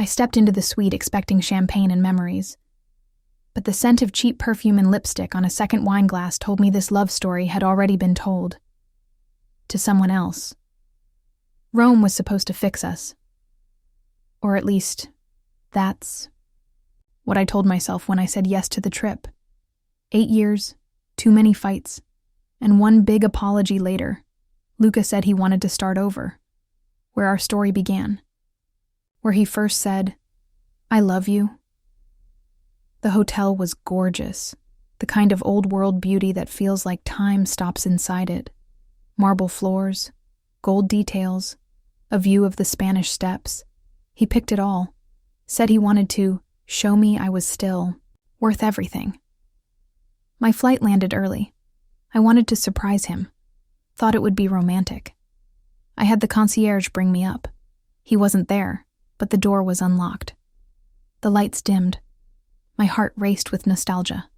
I stepped into the suite expecting champagne and memories. But the scent of cheap perfume and lipstick on a second wine glass told me this love story had already been told. To someone else. Rome was supposed to fix us. Or at least, that's what I told myself when I said yes to the trip. 8 years, too many fights, and one big apology later, Luca said he wanted to start over, where our story began. Where he first said, "I love you." The hotel was gorgeous, the kind of old-world beauty that feels like time stops inside it. Marble floors, gold details, a view of the Spanish Steps. He picked it all, said he wanted to show me I was still worth everything. My flight landed early. I wanted to surprise him, thought it would be romantic. I had the concierge bring me up. He wasn't there, but the door was unlocked. The lights dimmed. My heart raced with nostalgia.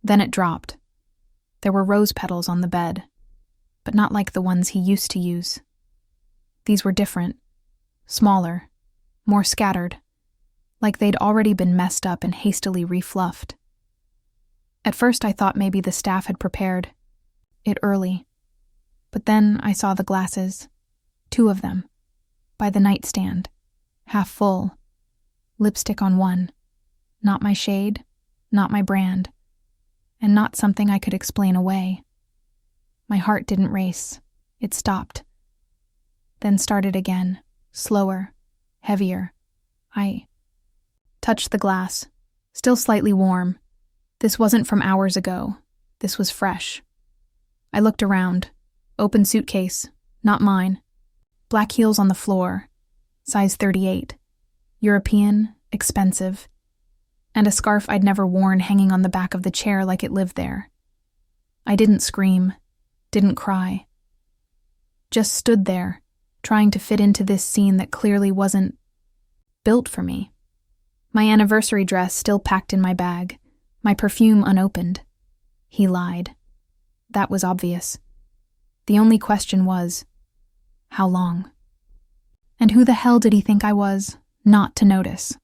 Then it dropped. There were rose petals on the bed, but not like the ones he used to use. These were different, smaller, more scattered, like they'd already been messed up and hastily refluffed. At first I thought maybe the staff had prepared it early, but then I saw the glasses, 2 of them, by the nightstand, half full, lipstick on one, not my shade, not my brand, and not something I could explain away. My heart didn't race, it stopped. Then started again, slower, heavier. I touched the glass, still slightly warm. This wasn't from hours ago. This was fresh. I looked around. Open suitcase, not mine. Black heels on the floor, size 38. European, expensive. And a scarf I'd never worn hanging on the back of the chair like it lived there. I didn't scream, didn't cry. Just stood there, trying to fit into this scene that clearly wasn't built for me. My anniversary dress still packed in my bag, my perfume unopened. He lied. That was obvious. The only question was, how long? And who the hell did he think I was, not to notice?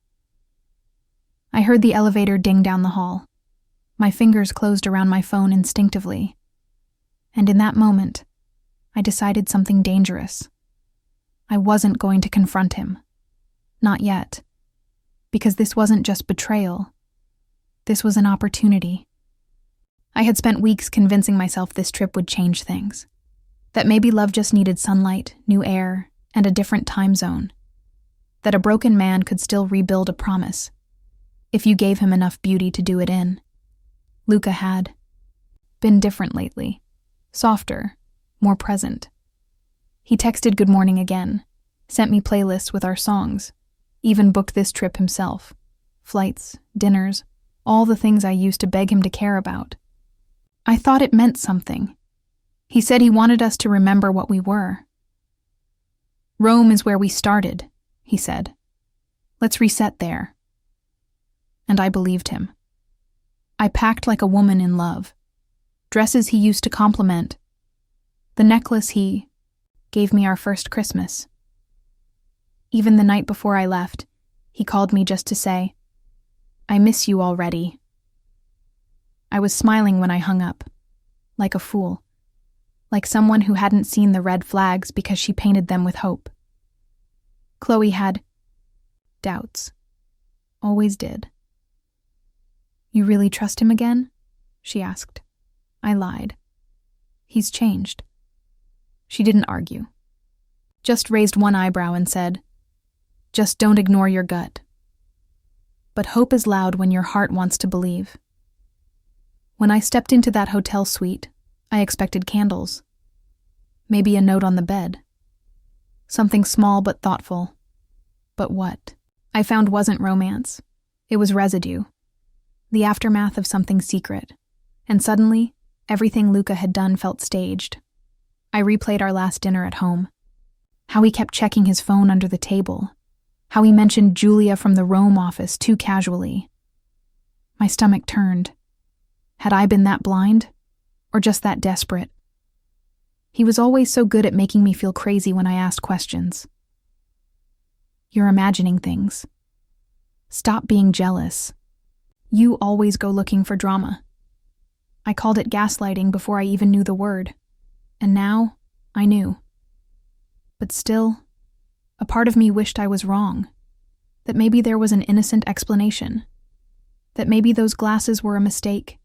I heard the elevator ding down the hall. My fingers closed around my phone instinctively. And in that moment, I decided something dangerous. I wasn't going to confront him. Not yet. Because this wasn't just betrayal. This was an opportunity. I had spent weeks convincing myself this trip would change things. That maybe love just needed sunlight, new air, and a different time zone. That a broken man could still rebuild a promise, if you gave him enough beauty to do it in. Luca had been different lately, softer, more present. He texted good morning again, sent me playlists with our songs, even booked this trip himself. Flights, dinners, all the things I used to beg him to care about. I thought it meant something. He said he wanted us to remember what we were. Rome is where we started, he said. Let's reset there. And I believed him. I packed like a woman in love. Dresses he used to compliment. The necklace he gave me our first Christmas. Even the night before I left, he called me just to say, "I miss you already." I was smiling when I hung up, like a fool, like someone who hadn't seen the red flags because she painted them with hope. Chloe had doubts. Always did. "You really trust him again?" she asked. I lied. "He's changed." She didn't argue. Just raised one eyebrow and said, "Just don't ignore your gut." But hope is loud when your heart wants to believe. When I stepped into that hotel suite, I expected candles. Maybe a note on the bed. Something small but thoughtful. But what I found wasn't romance. It was residue. The aftermath of something secret. And suddenly, everything Luca had done felt staged. I replayed our last dinner at home. How he kept checking his phone under the table. How he mentioned Julia from the Rome office too casually. My stomach turned. Had I been that blind? Or just that desperate? He was always so good at making me feel crazy when I asked questions. You're imagining things. Stop being jealous. You always go looking for drama. I called it gaslighting before I even knew the word. And now, I knew. But still, a part of me wished I was wrong. That maybe there was an innocent explanation. That maybe those glasses were a mistake.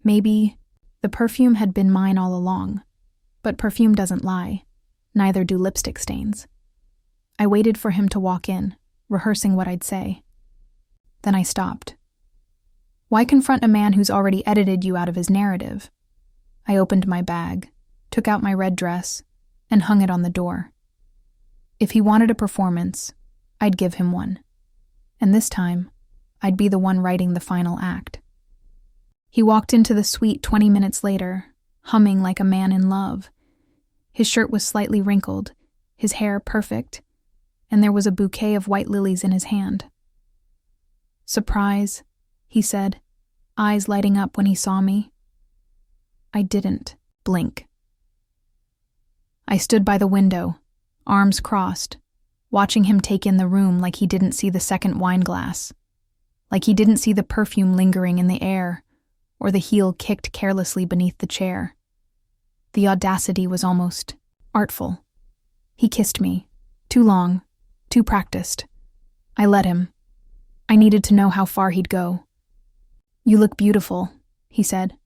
Maybe the perfume had been mine all along. But perfume doesn't lie. Neither do lipstick stains. I waited for him to walk in, rehearsing what I'd say. Then I stopped. Why confront a man who's already edited you out of his narrative? I opened my bag, took out my red dress, and hung it on the door. If he wanted a performance, I'd give him one. And this time, I'd be the one writing the final act. He walked into the suite 20 minutes later, humming like a man in love. His shirt was slightly wrinkled, his hair perfect, and there was a bouquet of white lilies in his hand. "Surprise," he said, eyes lighting up when he saw me. I didn't blink. I stood by the window, arms crossed, watching him take in the room like he didn't see the second wine glass, like he didn't see the perfume lingering in the air, or the heel kicked carelessly beneath the chair. The audacity was almost artful. He kissed me, too long, too practiced. I let him. I needed to know how far he'd go. "You look beautiful," he said.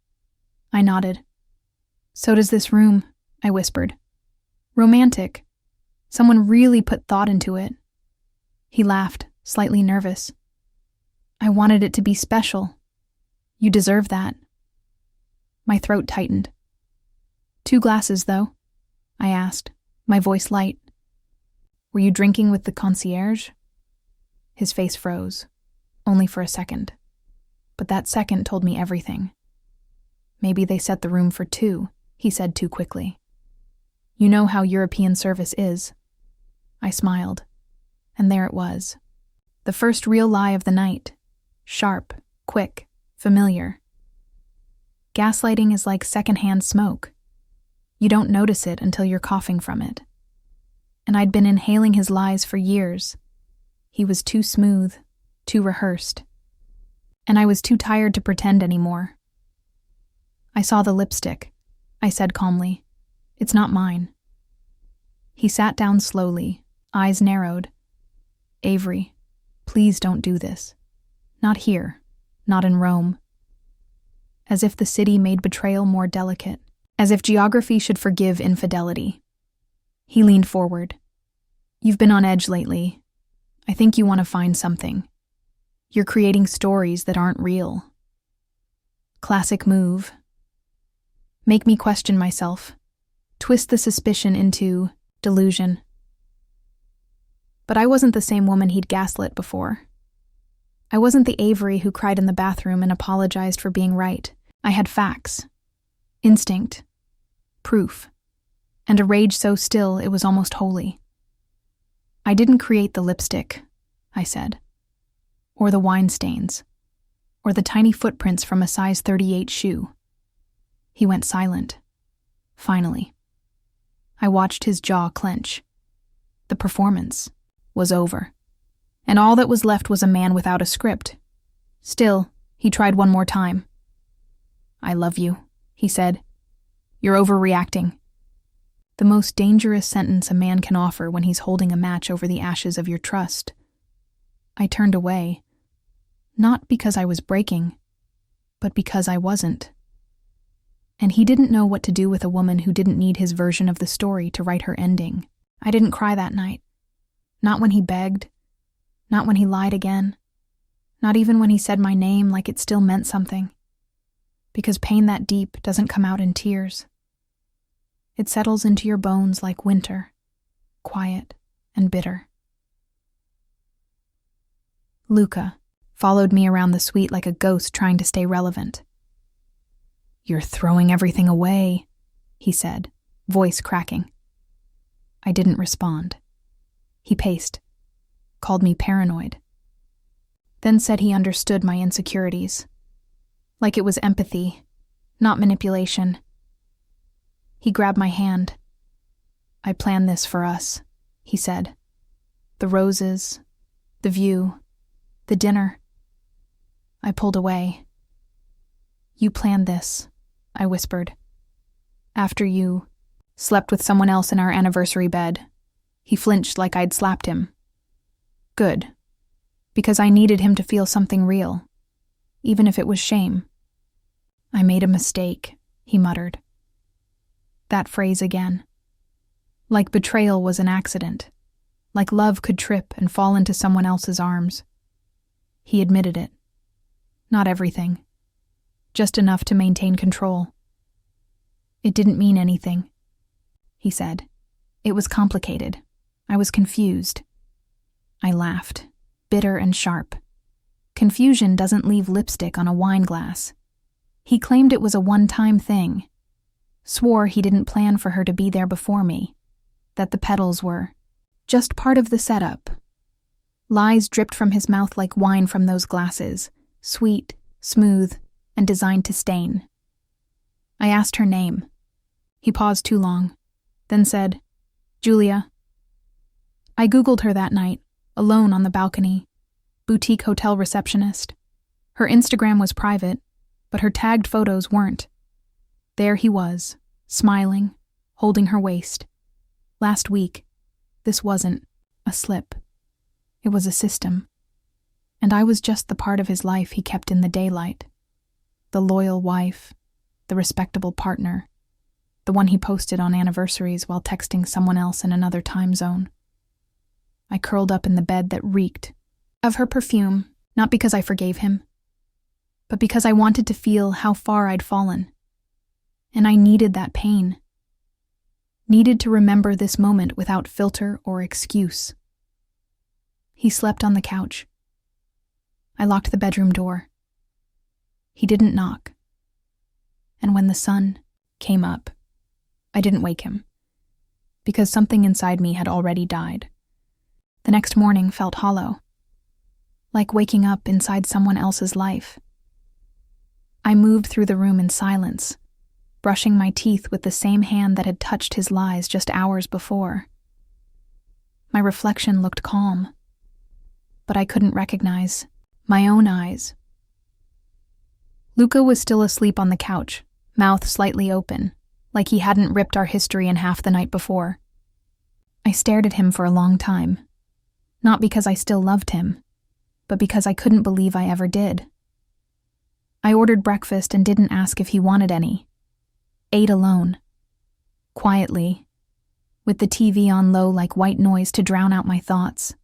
I nodded. "So does this room," I whispered. "Romantic. Someone really put thought into it." He laughed, slightly nervous. "I wanted it to be special. You deserve that." My throat tightened. "2 glasses, though?" I asked, my voice light. "Were you drinking with the concierge?" His face froze, only for a second. But that second told me everything. "Maybe they set the room for 2, he said too quickly. "You know how European service is." I smiled, and there it was. The first real lie of the night. Sharp, quick, familiar. Gaslighting is like secondhand smoke. You don't notice it until you're coughing from it. And I'd been inhaling his lies for years. He was too smooth, too rehearsed. And I was too tired to pretend anymore. "I saw the lipstick," I said calmly. "It's not mine." He sat down slowly, eyes narrowed. "Avery, please don't do this. Not here, not in Rome." As if the city made betrayal more delicate. As if geography should forgive infidelity. He leaned forward. "You've been on edge lately. I think you want to find something. You're creating stories that aren't real." Classic move. Make me question myself. Twist the suspicion into delusion. But I wasn't the same woman he'd gaslit before. I wasn't the Avery who cried in the bathroom and apologized for being right. I had facts. Instinct. Proof. And a rage so still it was almost holy. "I didn't create the lipstick," I said. "Or the wine stains. Or the tiny footprints from a size 38 shoe." He went silent. Finally. I watched his jaw clench. The performance was over. And all that was left was a man without a script. Still, he tried one more time. "I love you," he said. "You're overreacting." The most dangerous sentence a man can offer when he's holding a match over the ashes of your trust. I turned away. Not because I was breaking, but because I wasn't. And he didn't know what to do with a woman who didn't need his version of the story to write her ending. I didn't cry that night. Not when he begged. Not when he lied again. Not even when he said my name like it still meant something. Because pain that deep doesn't come out in tears. It settles into your bones like winter, quiet and bitter. Luca followed me around the suite like a ghost trying to stay relevant. "You're throwing everything away," he said, voice cracking. I didn't respond. He paced, called me paranoid, then said he understood my insecurities. Like it was empathy, not manipulation. He grabbed my hand. "I planned this for us," he said. The roses, the view, the dinner. I pulled away. "You planned this," I whispered. "After you slept with someone else in our anniversary bed." He flinched like I'd slapped him. "Good. Because I needed him to feel something real, even if it was shame." "I made a mistake," he muttered. That phrase again. Like betrayal was an accident. Like love could trip and fall into someone else's arms. He admitted it. Not everything. Just enough to maintain control. "It didn't mean anything," he said. "It was complicated. I was confused." I laughed, bitter and sharp. Confusion doesn't leave lipstick on a wine glass. He claimed it was a one-time thing. Swore he didn't plan for her to be there before me. That the petals were just part of the setup. Lies dripped from his mouth like wine from those glasses, sweet, smooth, and designed to stain. I asked her name. He paused too long, then said, "Julia." I Googled her that night, alone on the balcony. Boutique hotel receptionist. Her Instagram was private, but her tagged photos weren't. There he was, smiling, holding her waist. Last week, this wasn't a slip. It was a system. And I was just the part of his life he kept in the daylight. The loyal wife, the respectable partner, the one he posted on anniversaries while texting someone else in another time zone. I curled up in the bed that reeked of her perfume, not because I forgave him, but because I wanted to feel how far I'd fallen. And I needed that pain. Needed to remember this moment without filter or excuse. He slept on the couch. I locked the bedroom door. He didn't knock. And when the sun came up, I didn't wake him, because something inside me had already died. The next morning felt hollow, like waking up inside someone else's life. I moved through the room in silence, brushing my teeth with the same hand that had touched his lies just hours before. My reflection looked calm, but I couldn't recognize my own eyes. Luca was still asleep on the couch, mouth slightly open, like he hadn't ripped our history in half the night before. I stared at him for a long time, not because I still loved him, but because I couldn't believe I ever did. I ordered breakfast and didn't ask if he wanted any. Ate alone, quietly, with the TV on low like white noise to drown out my thoughts.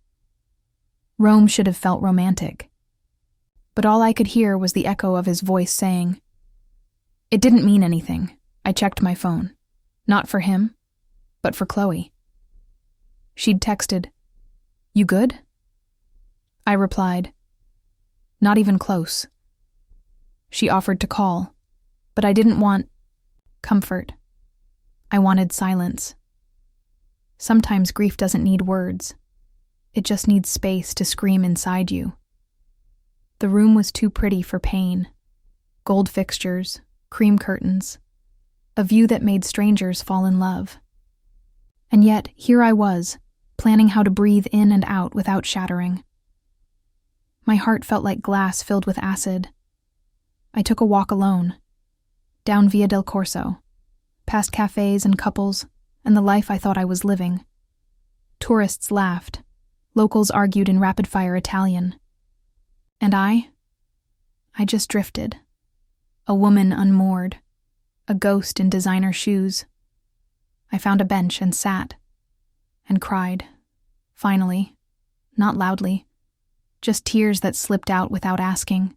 Rome should have felt romantic, but all I could hear was the echo of his voice saying, "It didn't mean anything." I checked my phone, not for him, but for Chloe. She'd texted, "You good?" I replied, "Not even close." She offered to call, but I didn't want comfort. I wanted silence. Sometimes grief doesn't need words. It just needs space to scream inside you. The room was too pretty for pain. Gold fixtures, cream curtains, a view that made strangers fall in love. And yet, here I was, planning how to breathe in and out without shattering. My heart felt like glass filled with acid. I took a walk alone, down Via del Corso, past cafes and couples, and the life I thought I was living. Tourists laughed. Locals argued in rapid-fire Italian. And I just drifted. A woman unmoored. A ghost in designer shoes. I found a bench and sat. And cried. Finally. Not loudly. Just tears that slipped out without asking.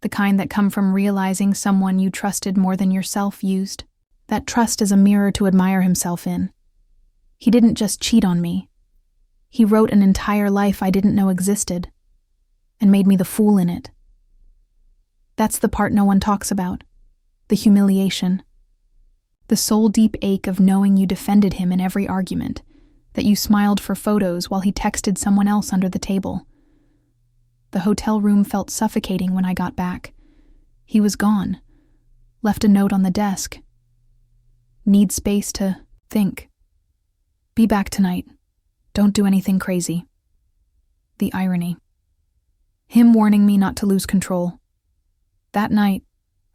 The kind that come from realizing someone you trusted more than yourself used that trust as a mirror to admire himself in. He didn't just cheat on me. He wrote an entire life I didn't know existed, and made me the fool in it. That's the part no one talks about, the humiliation. The soul-deep ache of knowing you defended him in every argument, that you smiled for photos while he texted someone else under the table. The hotel room felt suffocating when I got back. He was gone. Left a note on the desk. Need space to think. Be back tonight. Don't do anything crazy. The irony. Him warning me not to lose control. That night,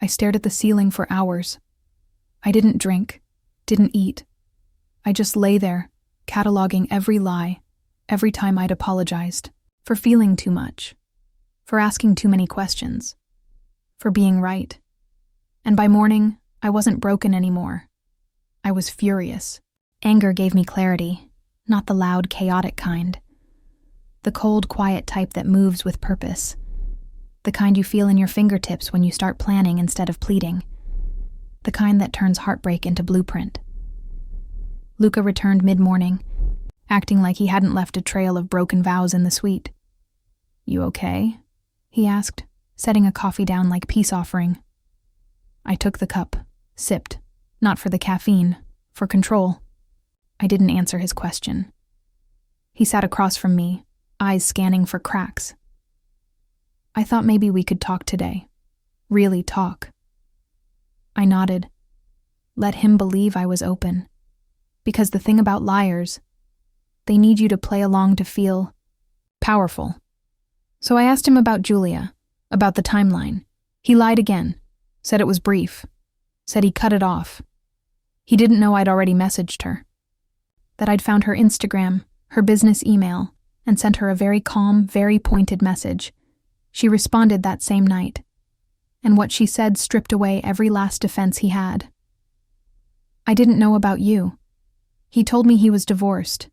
I stared at the ceiling for hours. I didn't drink, didn't eat. I just lay there, cataloging every lie, every time I'd apologized, for feeling too much, for asking too many questions, for being right. And by morning, I wasn't broken anymore. I was furious. Anger gave me clarity, not the loud, chaotic kind. The cold, quiet type that moves with purpose. The kind you feel in your fingertips when you start planning instead of pleading. The kind that turns heartbreak into blueprint. Luca returned mid-morning, acting like he hadn't left a trail of broken vows in the suite. "You okay?" he asked, setting a coffee down like peace offering. I took the cup, sipped, not for the caffeine, for control. I didn't answer his question. He sat across from me, eyes scanning for cracks. I thought maybe we could talk today. Really talk. I nodded. Let him believe I was open. Because the thing about liars, they need you to play along to feel powerful. So I asked him about Julia, about the timeline. He lied again, said it was brief, said he cut it off. He didn't know I'd already messaged her. That I'd found her Instagram, her business email, and sent her a very calm, very pointed message. She responded that same night. And what she said stripped away every last defense he had. I didn't know about you. He told me he was divorced.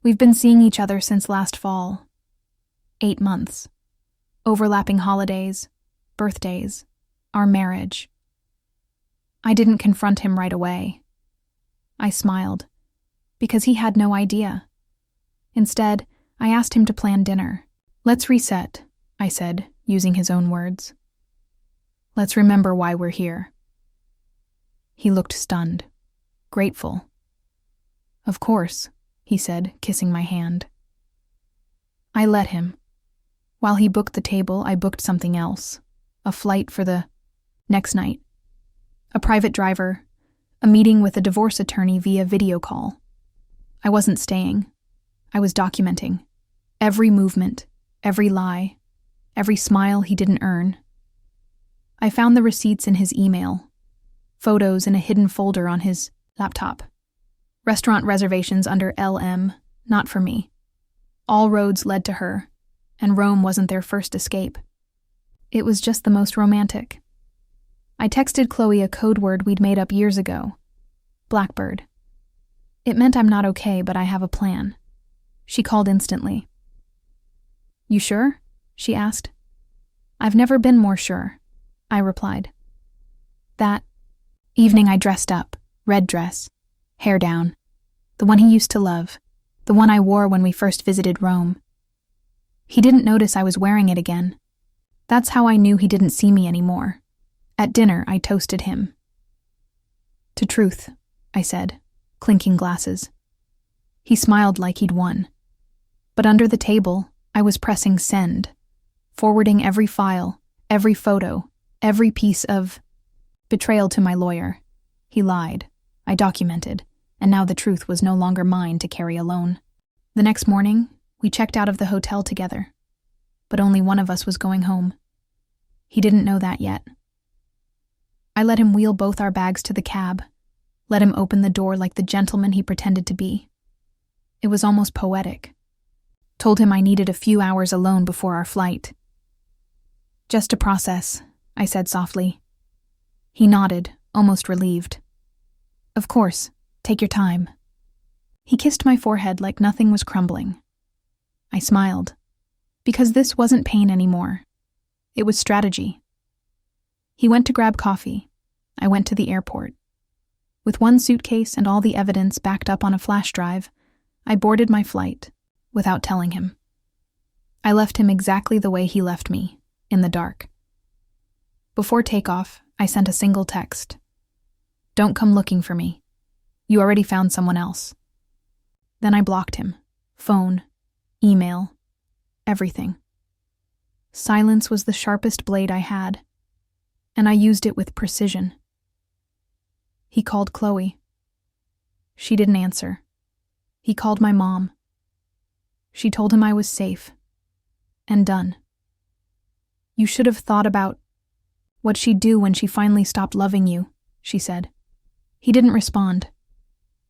We've been seeing each other since last fall. 8 months. Overlapping holidays, birthdays, our marriage. I didn't confront him right away. I smiled, because he had no idea. Instead, I asked him to plan dinner. "Let's reset," I said, using his own words. "Let's remember why we're here." He looked stunned, grateful. "Of course," he said, kissing my hand. I let him. While he booked the table, I booked something else. A flight for the next night. A private driver. A meeting with a divorce attorney via video call. I wasn't staying. I was documenting. Every movement, every lie, every smile he didn't earn. I found the receipts in his email. Photos in a hidden folder on his laptop. Restaurant reservations under LM, not for me. All roads led to her, and Rome wasn't their first escape. It was just the most romantic. I texted Chloe a code word we'd made up years ago. Blackbird. It meant I'm not okay, but I have a plan. She called instantly. "You sure?" she asked. "I've never been more sure," I replied. That evening I dressed up, red dress, hair down, the one he used to love, the one I wore when we first visited Rome. He didn't notice I was wearing it again. That's how I knew he didn't see me anymore. At dinner, I toasted him. "To truth," I said, clinking glasses. He smiled like he'd won. But under the table, I was pressing send, forwarding every file, every photo, every piece of betrayal to my lawyer. He lied. I documented, and now the truth was no longer mine to carry alone. The next morning, we checked out of the hotel together, but only one of us was going home. He didn't know that yet. I let him wheel both our bags to the cab, let him open the door like the gentleman he pretended to be. It was almost poetic. Told him I needed a few hours alone before our flight. "Just a process," I said softly. He nodded, almost relieved. "Of course, take your time." He kissed my forehead like nothing was crumbling. I smiled, because this wasn't pain anymore. It was strategy. He went to grab coffee. I went to the airport. With one suitcase and all the evidence backed up on a flash drive, I boarded my flight, without telling him. I left him exactly the way he left me, in the dark. Before takeoff, I sent a single text. "Don't come looking for me. You already found someone else." Then I blocked him. Phone, email, everything. Silence was the sharpest blade I had, and I used it with precision. He called Chloe. She didn't answer. He called my mom. She told him I was safe. And done. You should have thought about what she'd do when she finally stopped loving you, she said. He didn't respond.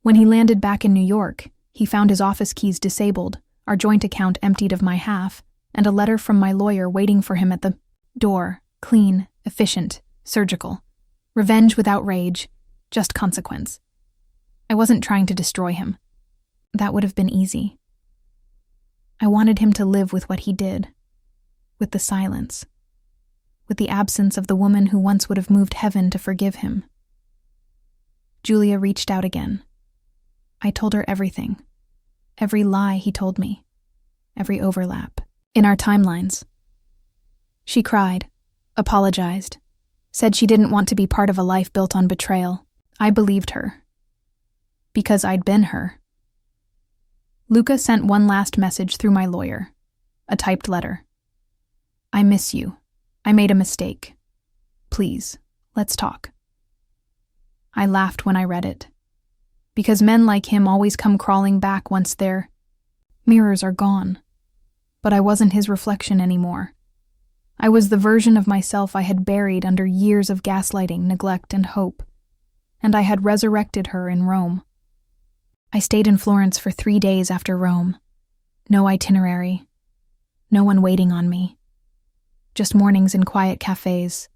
When he landed back in New York, he found his office keys disabled, our joint account emptied of my half, and a letter from my lawyer waiting for him at the door, clean, efficient, surgical. Revenge without rage, just consequence. I wasn't trying to destroy him. That would have been easy. I wanted him to live with what he did, with the silence, with the absence of the woman who once would have moved heaven to forgive him. Julia reached out again. I told her everything, every lie he told me, every overlap in our timelines. She cried, apologized, said she didn't want to be part of a life built on betrayal. I believed her, because I'd been her. Luca sent one last message through my lawyer, a typed letter. I miss you. I made a mistake. Please, let's talk. I laughed when I read it, because men like him always come crawling back once their mirrors are gone. But I wasn't his reflection anymore. I was the version of myself I had buried under years of gaslighting, neglect, and hope, and I had resurrected her in Rome. I stayed in Florence for 3 days after Rome. No itinerary. No one waiting on me. Just mornings in quiet cafes,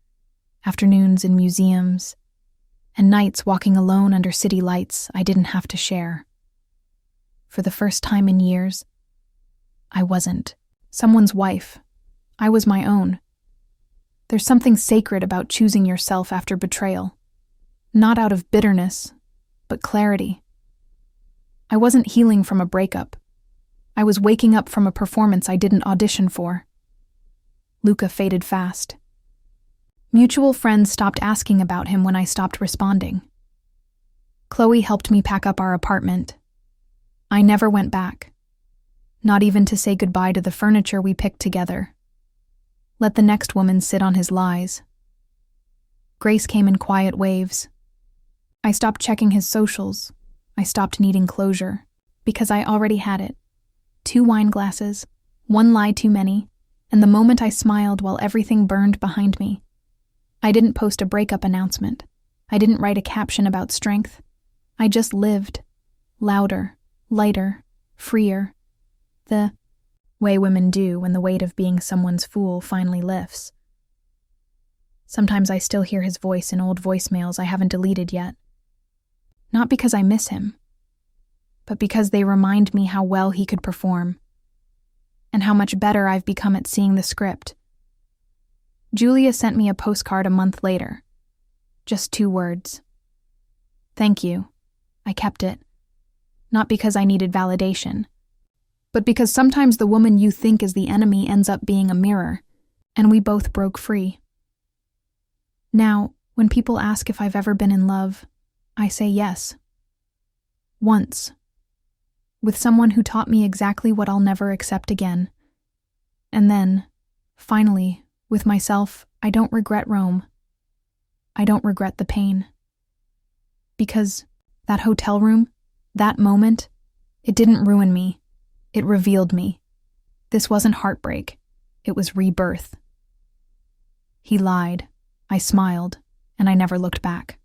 afternoons in museums, and nights walking alone under city lights I didn't have to share. For the first time in years, I wasn't someone's wife. I was my own. There's something sacred about choosing yourself after betrayal. Not out of bitterness, but clarity. I wasn't healing from a breakup. I was waking up from a performance I didn't audition for. Luca faded fast. Mutual friends stopped asking about him when I stopped responding. Chloe helped me pack up our apartment. I never went back. Not even to say goodbye to the furniture we picked together. Let the next woman sit on his lies. Grace came in quiet waves. I stopped checking his socials. I stopped needing closure, because I already had it. 2 wine glasses, 1 lie too many, and the moment I smiled while everything burned behind me. I didn't post a breakup announcement. I didn't write a caption about strength. I just lived. Louder, lighter, freer. The way women do when the weight of being someone's fool finally lifts. Sometimes I still hear his voice in old voicemails I haven't deleted yet. Not because I miss him, but because they remind me how well he could perform, and how much better I've become at seeing the script. Julia sent me a postcard a month later. Just 2 words. Thank you. I kept it. Not because I needed validation, but because sometimes the woman you think is the enemy ends up being a mirror, and we both broke free. Now, when people ask if I've ever been in love, I say yes. Once. With someone who taught me exactly what I'll never accept again. And then, finally, with myself, I don't regret Rome. I don't regret the pain. Because that hotel room, that moment, it didn't ruin me. It revealed me. This wasn't heartbreak. It was rebirth. He lied. I smiled, and I never looked back.